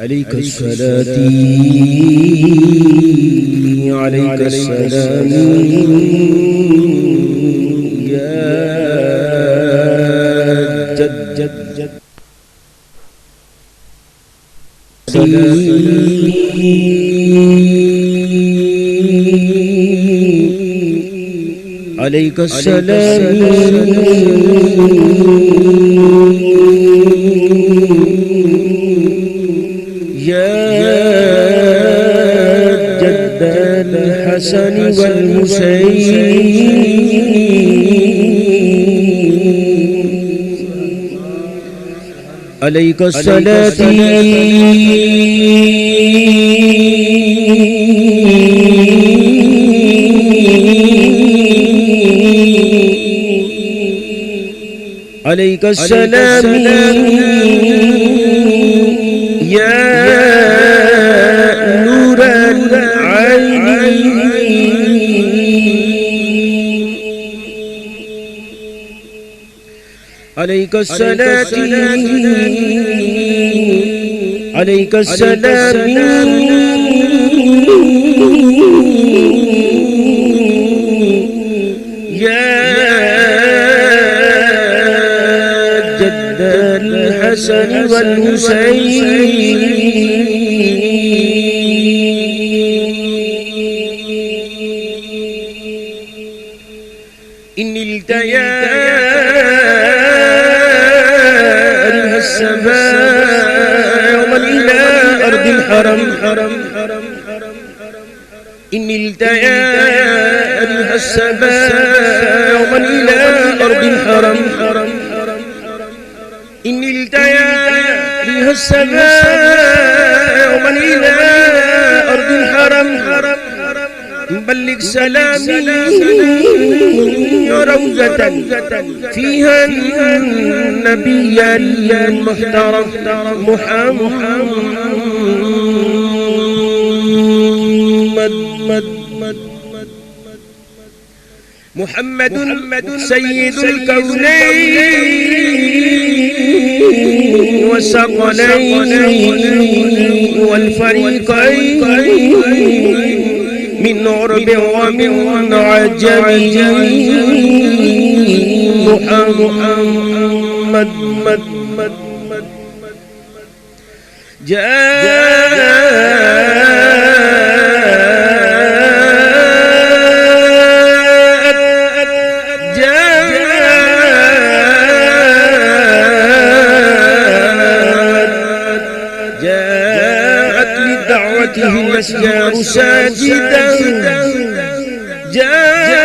عليك الصلاة عليك السلام يا جد عليك السلام يا جد الحسن والحسين عليك الصلاة عليك السلام يا نور العين عليك الصلاة عليك السلام يا جد الحسن والحسين إن التيا السماء يوما إلى أرض الحرم إن التيا السماء يوما إلى أرض الحرم إن التيا السماء يوما إلى أرض الحرم بلغ سلامي روزة فيها النبي المحترم محمد سيد الكونين والثقلين والفريقين من عرب ومن عجم محمد جاءت لدعوته الأشجار ساجدا جاءت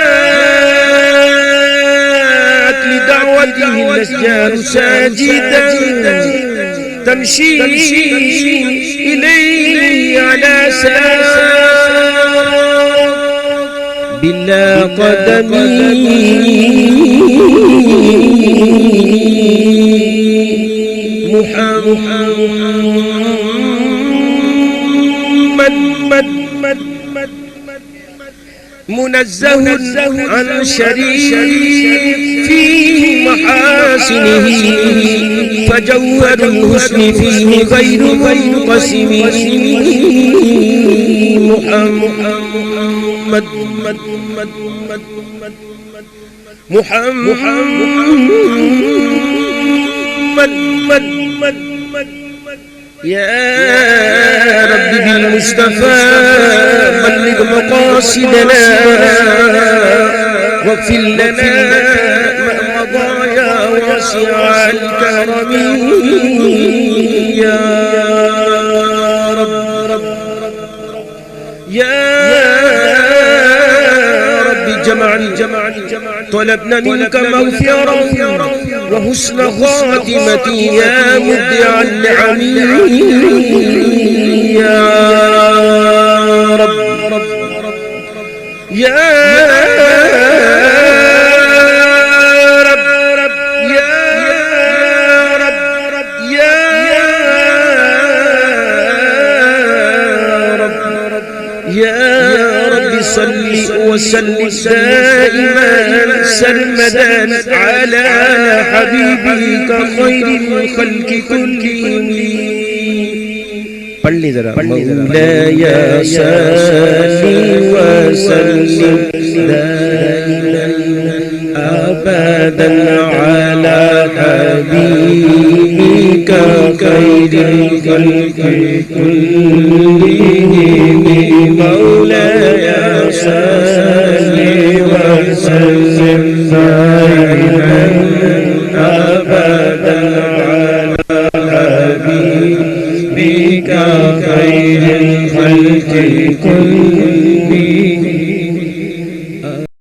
لدعوته الأشجار ساجدا تمشي إليه على ساق بلا قدمي منزه عن شريك في محاسنه فجوهر الحسن فيه غير منقسم محمد يا رب بالمصطفى بلغ مقاصدنا واغفر لنا ما مضى يا واسع الكرم يا رب يا رب جمعني طلبنا منك مغفرة وحسن خاتمتي يا مبدع النعم يا رب يا رب يا رب يا رب يا رب صل وسلم دائما سرمدا على حبيبك خير الخلق كلهم مولاي صل وسلم دائما أبدا على حبيبك خير الخلق كلهم مولاي صل وسلم دائما أبدا على